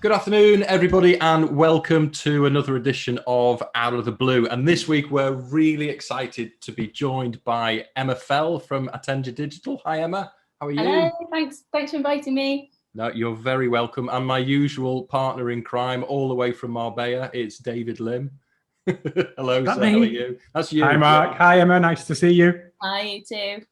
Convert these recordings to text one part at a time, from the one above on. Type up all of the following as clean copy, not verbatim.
Good afternoon, everybody, and welcome to another edition of Out of the Blue. And this week, we're really excited to be joined by Emma Fell from Attend Digital. Hi, Emma. How are you? Hello, thanks for inviting me. No, you're very welcome. And my usual partner in crime, all the way from Marbella, it's David Lim. Hello, sir. How are you? That's you. Hi, Mark. Hi, Emma. Nice to see you. Hi, you too.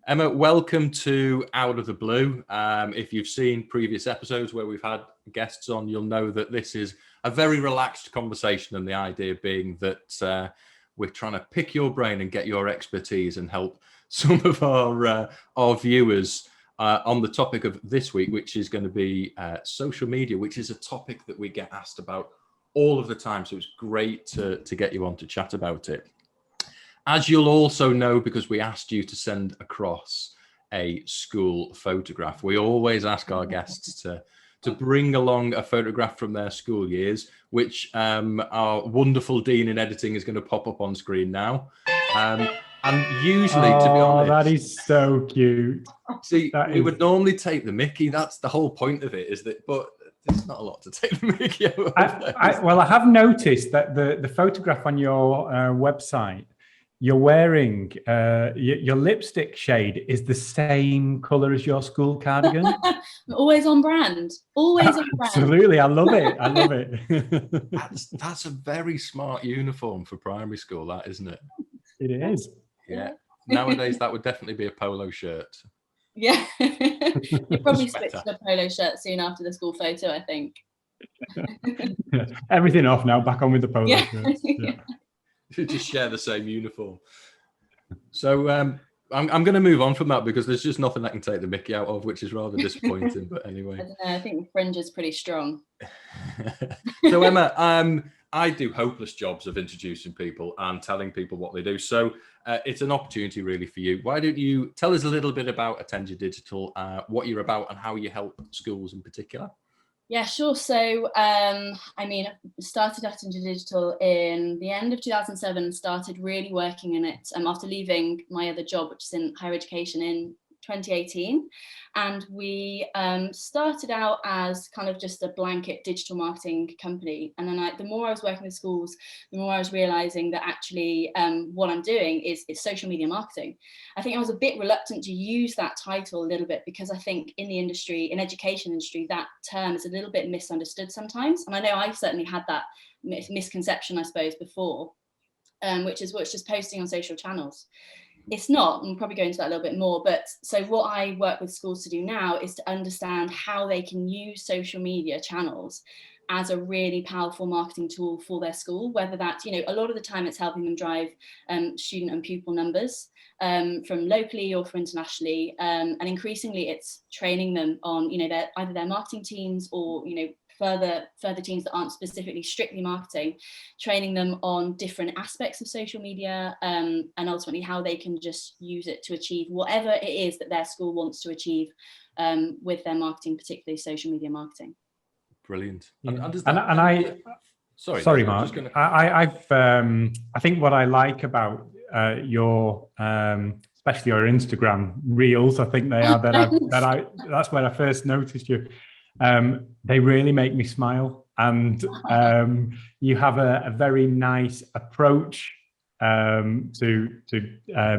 Emma, welcome to Out of the Blue. If you've seen previous episodes where we've had guests on, you'll know that this is a very relaxed conversation, and the idea being that we're trying to pick your brain and get your expertise and help some of our viewers on the topic of this week, which is going to be social media, which is a topic that we get asked about all of the time. So it's great to get you on to chat about it. As you'll also know, because we asked you to send across a school photograph, we always ask our guests to bring along a photograph from their school years, which our wonderful Dean in editing is going to pop up on screen now. And usually, to be honest... that is so cute. See, we would normally take the mickey. That's the whole point of it, is that... But there's not a lot to take the mickey out of. I have noticed that the photograph on your website, you're wearing, your lipstick shade is the same colour as your school cardigan. Always on brand. Always on brand. Absolutely, I love it. That's a very smart uniform for primary school, that, isn't it? It is. Yeah. Nowadays, that would definitely be a polo shirt. Yeah. You probably switched to a polo shirt soon after the school photo, I think. Everything off now, back on with the polo shirt. Yeah. Just share the same uniform. So I'm going to move on from that because there's just nothing I can take the mickey out of, which is rather disappointing. But anyway, I don't know, I think the fringe is pretty strong. So Emma, I do hopeless jobs of introducing people and telling people what they do. So it's an opportunity really for you. Why don't you tell us a little bit about Attend Digital, what you're about and how you help schools in particular? Yeah, sure. So, I started Attend Digital in the end of 2007, started really working in it after leaving my other job, which is in higher education, in 2018. And we started out as kind of just a blanket digital marketing company. And then the more I was working with schools, the more I was realizing that actually what I'm doing is social media marketing. I think I was a bit reluctant to use that title a little bit because I think in the industry, in education industry, that term is a little bit misunderstood sometimes. And I know I've certainly had that misconception, I suppose, before, which is just posting on social channels. It's not, and we'll probably go into that a little bit more, but so what I work with schools to do now is to understand how they can use social media channels as a really powerful marketing tool for their school, whether that's, a lot of the time it's helping them drive student and pupil numbers from locally or from internationally, and increasingly it's training them on, either their marketing teams or, further teams that aren't specifically strictly marketing, training them on different aspects of social media and ultimately how they can just use it to achieve whatever it is that their school wants to achieve with their marketing, particularly social media marketing. Brilliant. Yeah. Sorry, Mark. I think what I like about your especially your Instagram reels, I think they are that's where I first noticed you. They really make me smile, and you have a very nice approach to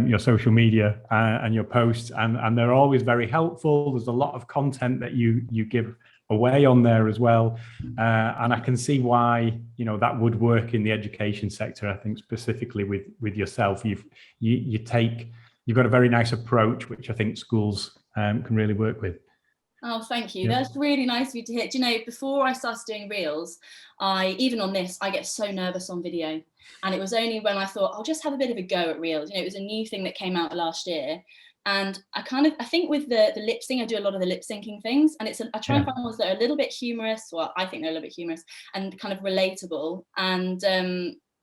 your social media and your posts, and they're always very helpful. There's a lot of content that you give away on there as well, and I can see why that would work in the education sector. I think specifically with yourself, you've got a very nice approach, which I think schools can really work with. Oh, thank you. Yeah. That's really nice of you to hear. Do you know, before I started doing reels, even on this, I get so nervous on video. And it was only when I thought, I'll just have a bit of a go at reels. It was a new thing that came out last year. And I think with the lip sync, I do a lot of the lip syncing things. And I try and find ones that are a little bit humorous. Well, I think they're a little bit humorous and kind of relatable. And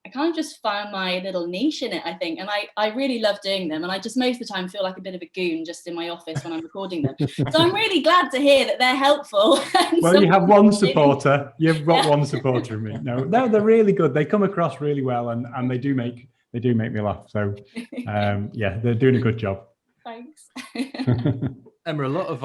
I kind of just found my little niche in it, I think. And I really love doing them. And I just most of the time feel like a bit of a goon just in my office when I'm recording them. So I'm really glad to hear that they're helpful. Well, you have one supporter. You've got one supporter in me. No, they're really good. They come across really well, and they do make me laugh. So yeah, they're doing a good job. Thanks. Emma, a lot of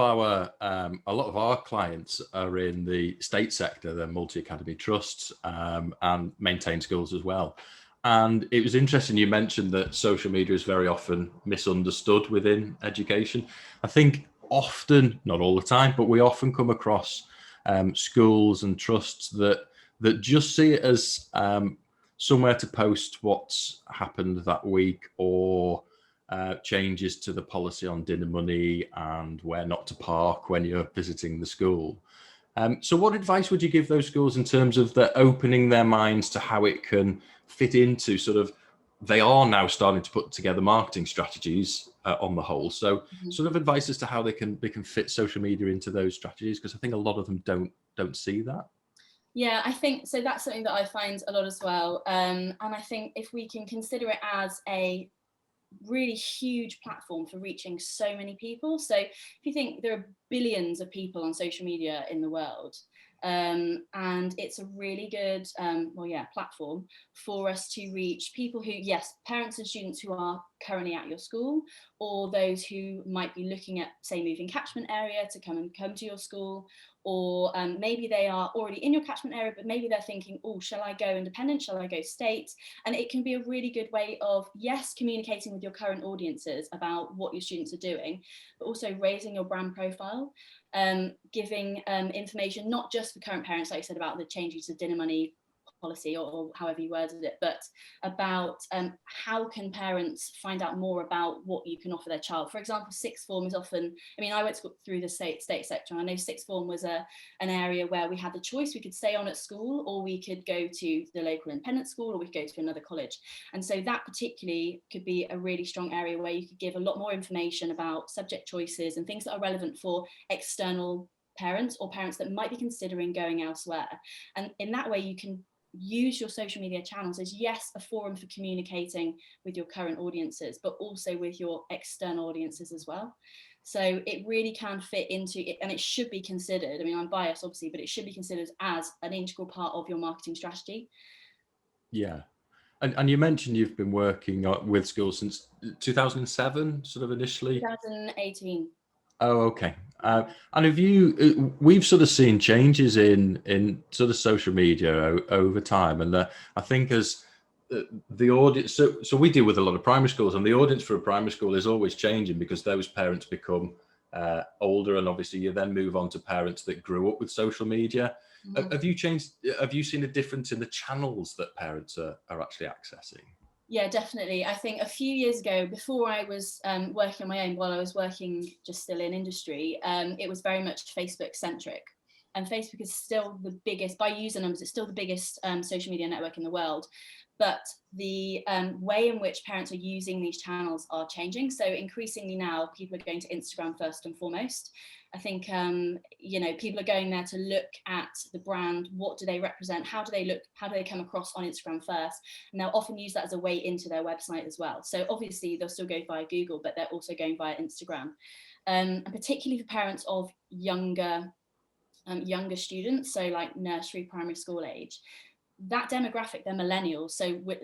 our clients are in the state sector. They're multi-academy trusts and maintain schools as well. And it was interesting you mentioned that social media is very often misunderstood within education. I think often, not all the time, but we often come across schools and trusts that just see it as somewhere to post what's happened that week, or changes to the policy on dinner money and where not to park when you're visiting the school. So what advice would you give those schools in terms of the opening their minds to how it can fit into sort of, they are now starting to put together marketing strategies on the whole. So sort of advice as to how they can fit social media into those strategies, because I think a lot of them don't see that. Yeah, I think so. That's something that I find a lot as well. And I think if we can consider it as a really huge platform for reaching so many people. So if you think there are billions of people on social media in the world, and it's a really good platform for us to reach people who, yes, parents and students who are currently at your school, or those who might be looking at, say, moving catchment area to come to your school, or maybe they are already in your catchment area, but maybe they're thinking, oh, shall I go independent, shall I go state? And it can be a really good way of, yes, communicating with your current audiences about what your students are doing, but also raising your brand profile, giving information not just for current parents, like I said, about the changes to dinner money policy, or however you worded it, but about how can parents find out more about what you can offer their child. For example, sixth form is often, I mean, I went through the state sector, and I know sixth form was an area where we had the choice. We could stay on at school, or we could go to the local independent school, or we could go to another college. And so that particularly could be a really strong area where you could give a lot more information about subject choices and things that are relevant for external parents, or parents that might be considering going elsewhere. And in that way, you can use your social media channels as, yes, a forum for communicating with your current audiences, but also with your external audiences as well. So it really can fit into it, and it should be considered, I mean, I'm biased obviously, but it should be considered as an integral part of your marketing strategy. Yeah. And you mentioned you've been working with schools since 2007, sort of initially? 2018. Oh, okay. And have you? We've sort of seen changes in sort of social media over time, and I think as the audience. So we deal with a lot of primary schools, and the audience for a primary school is always changing because those parents become older, and obviously you then move on to parents that grew up with social media. Mm-hmm. Have you changed? Have you seen a difference in the channels that parents are actually accessing? Yeah, definitely. I think a few years ago, before I was working on my own, while I was working just still in industry, it was very much Facebook centric. And Facebook is still the biggest, by user numbers, it's still the biggest social media network in the world. But the way in which parents are using these channels are changing. So increasingly now, people are going to Instagram first and foremost. I think, people are going there to look at the brand. What do they represent? How do they look? How do they come across on Instagram first? And they'll often use that as a way into their website as well. So obviously they'll still go via Google, but they're also going via Instagram. And particularly for parents of younger students, so like nursery, primary school age, that demographic, they're millennials. So we're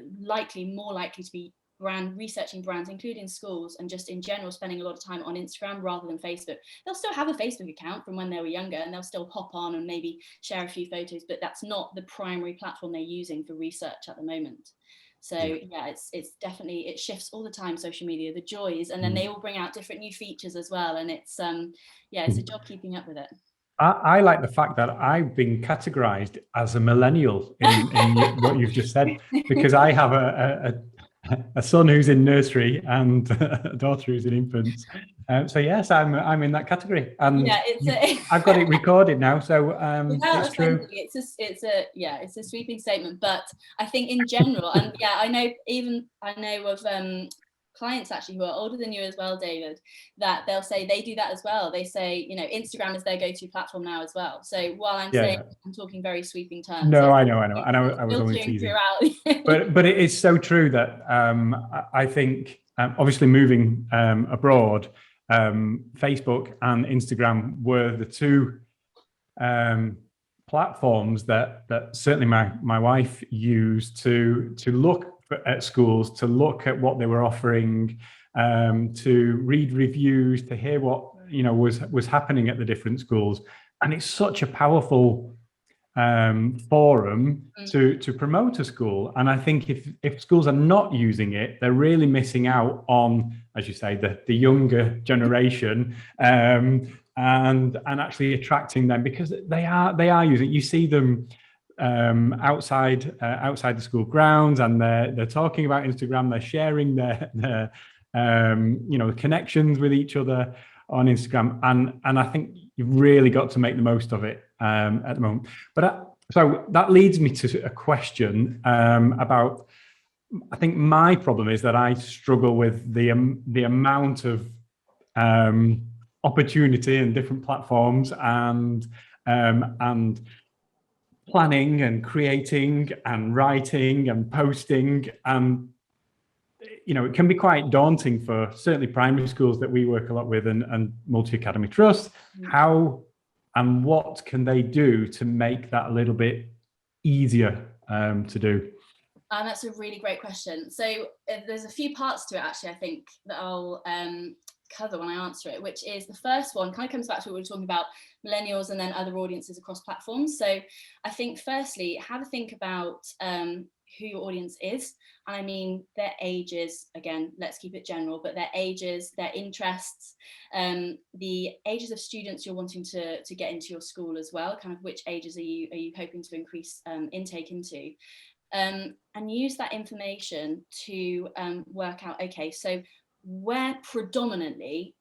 more likely to be researching brands, including schools, and just in general spending a lot of time on Instagram rather than Facebook. They'll still have a Facebook account from when they were younger, and they'll still hop on and maybe share a few photos, but that's not the primary platform they're using for research at the moment. So yeah, it's definitely, it shifts all the time, social media, the joys, and then they all bring out different new features as well, and it's it's a job keeping up with it. I like the fact that I've been categorized as a millennial in what you've just said, because I have a son who's in nursery and a daughter who's in infants. So yes, I'm in that category, and yeah, I've got it recorded now. So it's true. It's a sweeping statement, but I think in general, and yeah, I know of clients actually who are older than you as well, David, that they'll say they do that as well. They say, Instagram is their go-to platform now as well. So while I'm saying, I'm talking very sweeping terms. No, I know. And I was only teasing. but it is so true that I think, obviously moving abroad, Facebook and Instagram were the two platforms that certainly my wife used to look at schools, to look at what they were offering, to read reviews, to hear what was happening at the different schools, and it's such a powerful forum to promote a school. And I think if schools are not using it, they're really missing out on, as you say, the younger generation, and actually attracting them, because they are using it. You see them outside the school grounds, and they're talking about Instagram. They're sharing their connections with each other on Instagram, and I think you've really got to make the most of it at the moment. But so that leads me to a question about. I think my problem is that I struggle with the amount of opportunity and different platforms and planning and creating and writing and posting, and it can be quite daunting for certainly primary schools that we work a lot with, and multi-academy trusts. How and what can they do to make that a little bit easier to do? That's a really great question. So there's a few parts to it, actually, I think, that I'll cover when I answer it, which is the first one kind of comes back to what we were talking about, millennials and then other audiences across platforms. So I think firstly, have a think about who your audience is. And I mean their ages, again, let's keep it general, but their ages, their interests, the ages of students you're wanting to get into your school as well, kind of which ages are you hoping to increase intake into. And use that information to work out, okay, so where predominantly,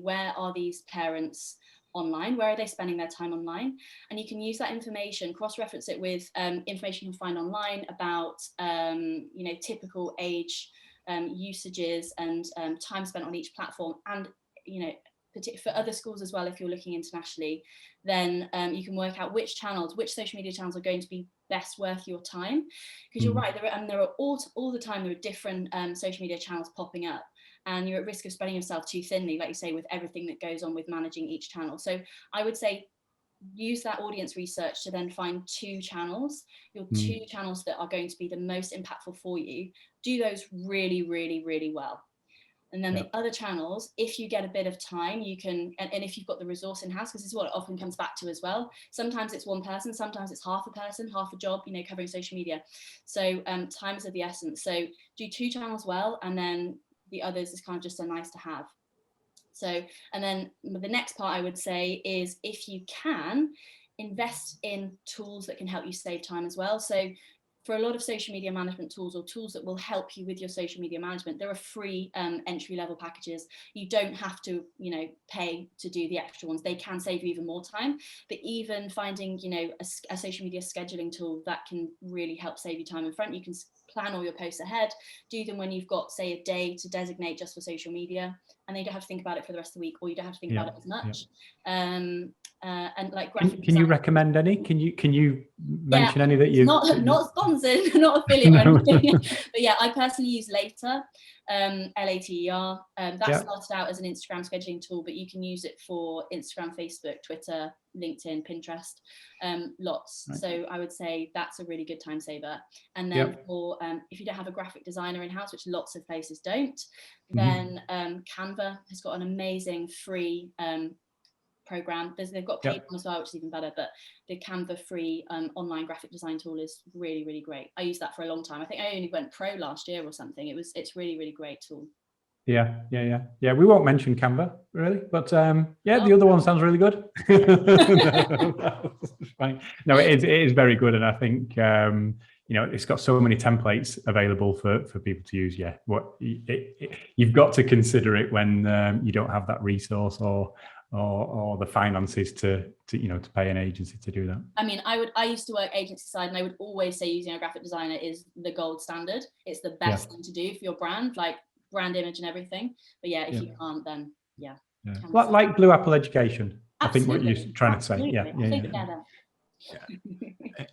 where are these parents online? Where are they spending their time online? And you can use that information, cross-reference it with information you can find online about, typical age usages and time spent on each platform. And, for other schools as well, if you're looking internationally, then you can work out which social media channels are going to be best worth your time. Because you're right, there are all the time, there are different social media channels popping up, and you're at risk of spreading yourself too thinly, like you say, with everything that goes on with managing each channel. So I would say use that audience research to then find two channels that are going to be the most impactful for you. Do those really, really, really well. And then the other channels, if you get a bit of time, you can, and if you've got the resource in-house, because this is what it often comes back to as well. Sometimes it's one person, sometimes it's half a person, half a job, covering social media. So time is of the essence. So do two channels well, and then the others is kind of just a nice to have. So, and then the next part I would say is, if you can, invest in tools that can help you save time as well. So for a lot of social media management tools, or tools that will help you with your social media management, there are free entry level packages. You don't have to, pay to do the extra ones. They can save you even more time. But even finding, a social media scheduling tool that can really help save you time in front. You can plan all your posts ahead, do them when you've got, say, a day to designate just for social media, and then you don't have to think about it for the rest of the week, or you don't have to think about it as much. And like graphic can you recommend any? Can you mention any that you've not sponsored, not affiliate or anything? But yeah, I personally use Later, Later. That started out as an Instagram scheduling tool, but you can use it for Instagram, Facebook, Twitter, LinkedIn, Pinterest, lots. Right. So I would say that's a really good time saver. And then for if you don't have a graphic designer in-house, which lots of places don't, then Canva has got an amazing free program. They've got paid one as well, which is even better, but the Canva free online graphic design tool is really, really great. I used that for a long time. I think I only went pro last year or something. It's really, really great tool. Yeah. We won't mention Canva really, but the other one sounds really good. No, it is very good, and I think it's got so many templates available for people to use. Yeah, you've got to consider it when you don't have that resource or the finances to pay an agency to do that. I mean, I used to work agency side, and I would always say using a graphic designer is the gold standard. It's the best thing to do for your brand, like brand image and everything. But if you can't, then like Blue Apple Education. Absolutely. I think what you're trying to say.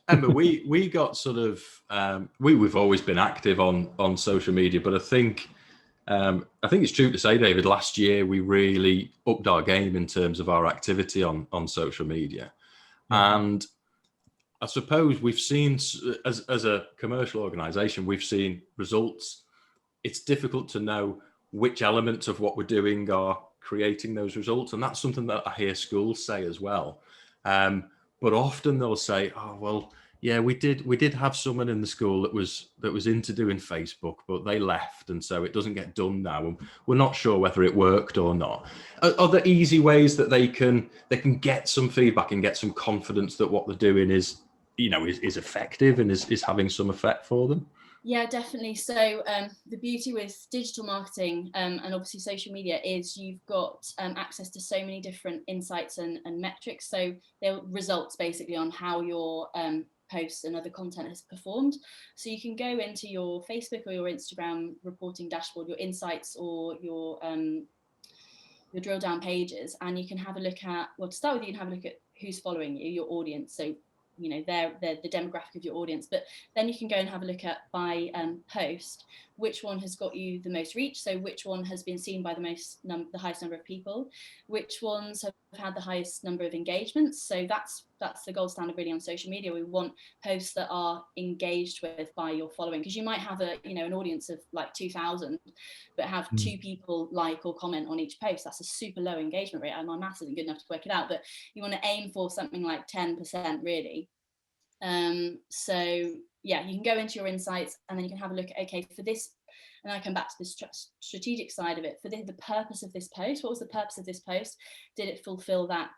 Emma, we got sort of we've always been active on social media, but I think it's true to say, David, last year we really upped our game in terms of our activity on social media. And I suppose we've seen, as a commercial organisation, we've seen results. It's difficult to know which elements of what we're doing are creating those results. And that's something that I hear schools say as well. But often they'll say, oh, well, yeah, we did have someone in the school that was into doing Facebook, but they left, and so it doesn't get done now, and we're not sure whether it worked or not. Are there easy ways that they can get some feedback and get some confidence that what they're doing is effective and is having some effect for them? Yeah, definitely. So the beauty with digital marketing and obviously social media is you've got access to so many different insights and metrics. So they're results basically on how your posts and other content has performed. So you can go into your Facebook or your Instagram reporting dashboard, your insights or your drill down pages, and you can have a look at, well, to start with, you can have a look at who's following you, your audience. So they're the demographic of your audience, but then you can go and have a look at by post, which one has got you the most reach, so which one has been seen by the highest number of people, which ones have had the highest number of engagements. So that's the gold standard really on social media. We want posts that are engaged with by your following, because you might have an audience of like 2,000 but have 2 people like or comment on each post. That's a super low engagement rate, and my maths isn't good enough to work it out, but you want to aim for something like 10% really. So yeah, you can go into your insights and then you can have a look at, okay, for this, and I come back to the strategic side of it, for the purpose of this post, what was the purpose of this post? Did it fulfill that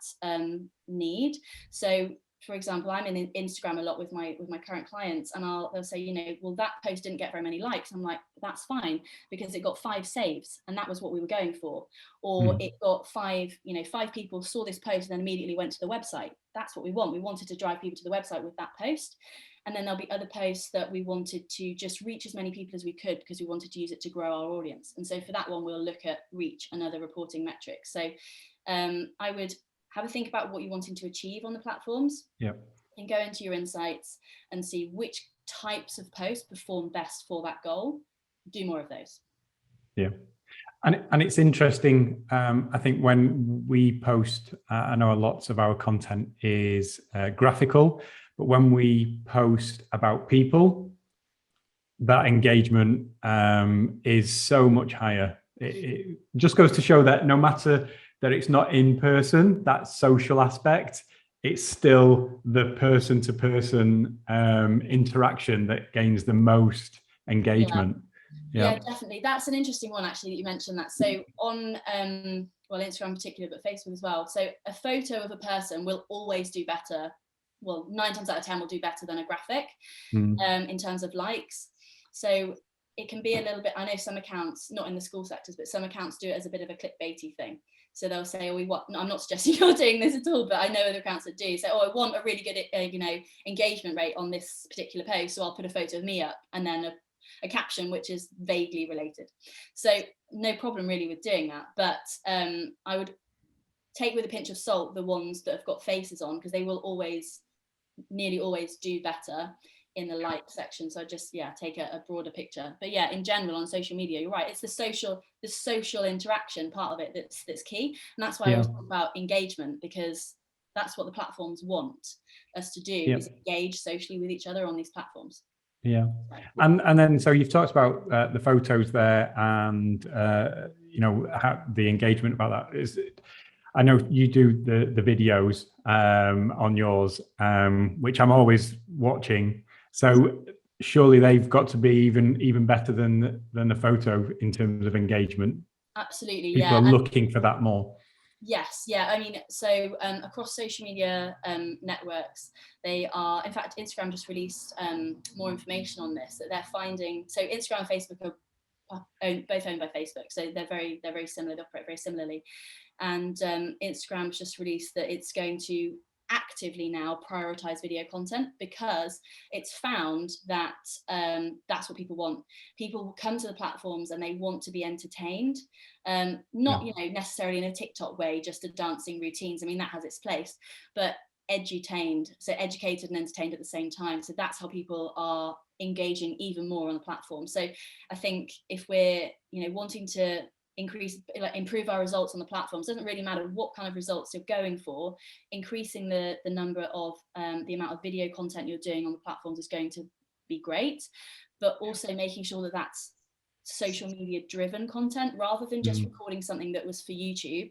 need? So for example, I'm in Instagram a lot with my current clients, and they'll say, well, that post didn't get very many likes. I'm like, that's fine, because it got 5 saves, and that was what we were going for. Or it got 5 people saw this post and then immediately went to the website. That's what we want. We wanted to drive people to the website with that post. And then there'll be other posts that we wanted to just reach as many people as we could, because we wanted to use it to grow our audience. And so for that one, we'll look at reach and other reporting metrics. So I would have a think about what you're wanting to achieve on the platforms. Yep. And go into your insights and see which types of posts perform best for that goal. Do more of those. Yeah. And it's interesting, I think when we post, I know lots of our content is graphical, but when we post about people, that engagement is so much higher. It just goes to show that no matter that it's not in person, that social aspect, it's still the person-to-person interaction that gains the most engagement. Yeah, definitely. That's an interesting one, actually, that you mentioned that. So on Instagram in particular, but Facebook as well. So a photo of a person will always do better. Well, 9 times out of 10 will do better than a graphic in terms of likes. So it can be a little bit, I know some accounts, not in the school sectors, but some accounts do it as a bit of a clickbaity thing. So they'll say, no, I'm not suggesting you're doing this at all, but I know other accounts that do. So, I want a really good, engagement rate on this particular post, so I'll put a photo of me up and then a caption which is vaguely related. So no problem really with doing that, but I would take with a pinch of salt the ones that have got faces on, because they will nearly always do better in the like section. So just take a broader picture. But in general on social media, you're right, it's the social interaction part of it that's key. And that's why I always talk about engagement, because that's what the platforms want us to do, is engage socially with each other on these platforms. Yeah. And then so you've talked about the photos there, and how the engagement about that is. I know you do the videos on yours, which I'm always watching. So surely they've got to be even better than the photo in terms of engagement. Absolutely, People are looking for that more. Yes, yeah. I mean, so across social media networks, they are, in fact, Instagram just released more information on this, that they're finding, so Instagram and Facebook are both owned by Facebook, so they're very similar, they operate very similarly. And Instagram's just released that it's going to actively now prioritize video content, because it's found that that's what people want. People come to the platforms and they want to be entertained, not necessarily in a TikTok way, just a dancing routines. I mean, that has its place, but edutained, so educated and entertained at the same time. So that's how people are engaging even more on the platform. So I think if we're wanting to improve our results on the platforms, doesn't really matter what kind of results you're going for, increasing the number of the amount of video content you're doing on the platforms is going to be great, but also making sure that that's social media driven content rather than just recording something that was for YouTube.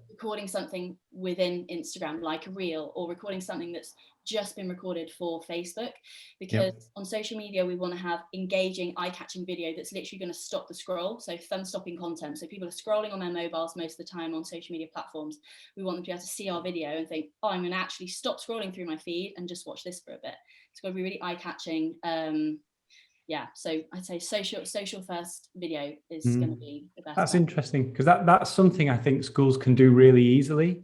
Recording something within Instagram, like a reel, or recording something that's just been recorded for Facebook, because on social media we want to have engaging, eye-catching video that's literally going to stop the scroll, so thumb-stopping content. So people are scrolling on their mobiles most of the time on social media platforms. We want them to be able to see our video and think, oh, I'm going to actually stop scrolling through my feed and just watch this for a bit. It's got to be really eye-catching. So I'd say social first video is going to be the best. That's interesting, because that's something I think schools can do really easily.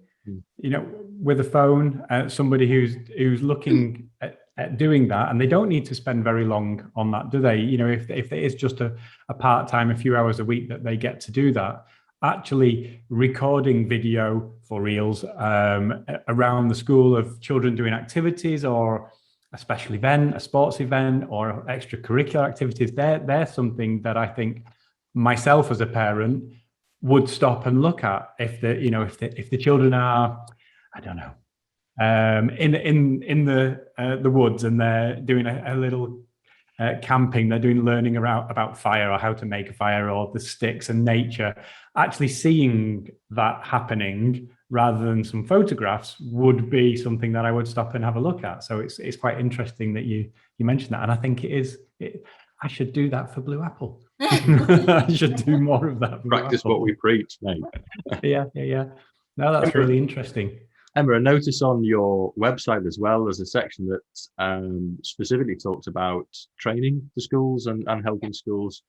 You know, with a phone, somebody who's looking at doing that, and they don't need to spend very long on that, do they? You know, if it is just a part-time, a few hours a week that they get to do that, actually recording video for reels around the school of children doing activities, or a special event, a sports event, or extracurricular activities, they're something that I think myself as a parent would stop and look at if the children are, I don't know, in the woods, and they're doing a little camping, they're learning about fire, or how to make a fire, or the sticks and nature. Actually seeing that happening rather than some photographs would be something that I would stop and have a look at. So it's quite interesting that you mentioned that, and I think I should do that for Blue Apple. I should do more of that. Practice what we preach, mate. Yeah. No, that's really interesting. Emma, I notice on your website as well, there's a section that specifically talks about training the schools and helping schools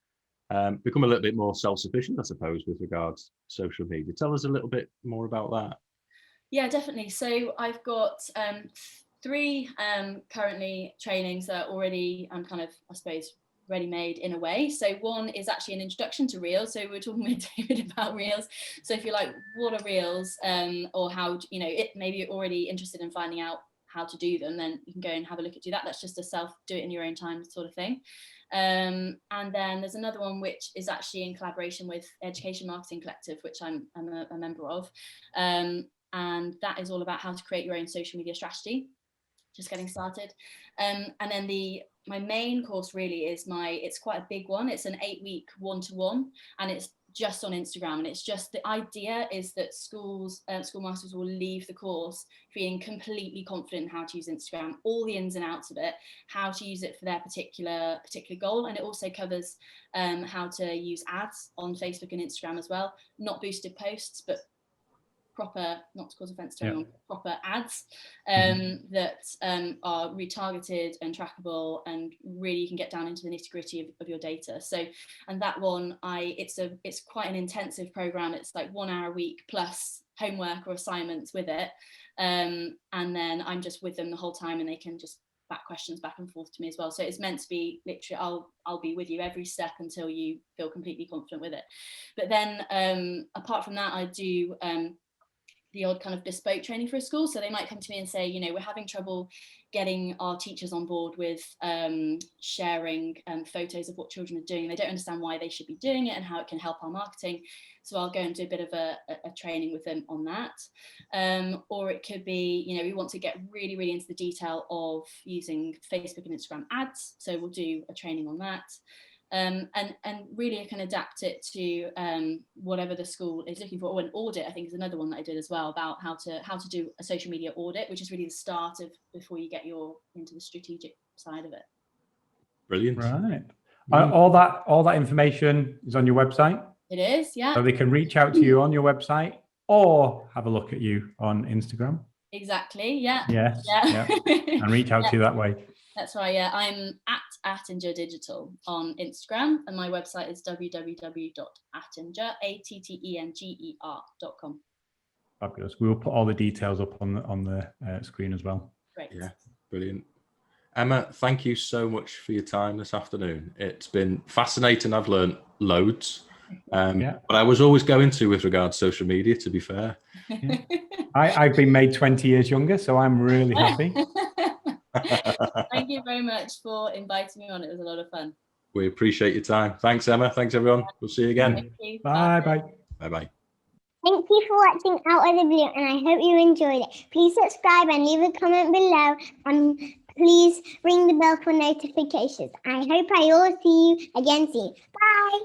become a little bit more self-sufficient, I suppose, with regards to social media. Tell us a little bit more about that. Yeah, definitely. So I've got 3 currently trainings that are already kind of, I suppose, ready-made in a way. So one is actually an introduction to reels. So we were talking with David about reels. So if you're like, what are reels, or how, maybe you're already interested in finding out how to do them, then you can go and have a look at do that. That's just a do it in your own time sort of thing. And then there's another one which is actually in collaboration with Education Marketing Collective, which I'm a member of, and that is all about how to create your own social media strategy. Just getting started. And then my main course really is it's quite a big one. It's an 8-week one-to-one, and it's just on Instagram. And it's just, the idea is that schoolmasters will leave the course feeling completely confident in how to use Instagram, all the ins and outs of it, how to use it for their particular goal. And it also covers how to use ads on Facebook and Instagram as well, not boosted posts, but proper, not to cause offense to anyone, proper ads that are retargeted and trackable, and really you can get down into the nitty-gritty of your data. So, and that one, it's quite an intensive program. It's like 1 hour a week plus homework or assignments with it, and then I'm just with them the whole time, and they can just back questions back and forth to me as well. So it's meant to be literally, I'll be with you every step until you feel completely confident with it. But then apart from that, I do the odd kind of bespoke training for a school. So they might come to me and say, we're having trouble getting our teachers on board with sharing photos of what children are doing. They don't understand why they should be doing it and how it can help our marketing. So I'll go and do a bit of a training with them on that. Or it could be, we want to get really, really into the detail of using Facebook and Instagram ads. So we'll do a training on that. And really I can adapt it to whatever the school is looking for. Or an audit, I think, is another one that I did as well, about how to do a social media audit, which is really the start of before you get into the strategic side of it. Brilliant. Right. All that information is on your website? It is, yeah. So they can reach out to you on your website or have a look at you on Instagram? Exactly, yeah. Yes, yeah. And reach out to you that way. That's right, yeah. I'm at Attinger Digital on Instagram, and my website is www.attenger.com. Fabulous. We will put all the details up on the screen as well. Great. Yeah, brilliant. Emma, thank you so much for your time this afternoon. It's been fascinating. I've learned loads. But I was always going to with regards to social media, to be fair. Yeah. I've been made 20 years younger, so I'm really happy. Thank you very much for inviting me on. It was a lot of fun. We appreciate your time. Thanks, Emma. Thanks, everyone. We'll see you again. Thank you. Bye. Bye-bye. Thank you for watching Out of the Blue, and I hope you enjoyed it. Please subscribe and leave a comment below, and please ring the bell for notifications. I hope I all see you again soon. Bye.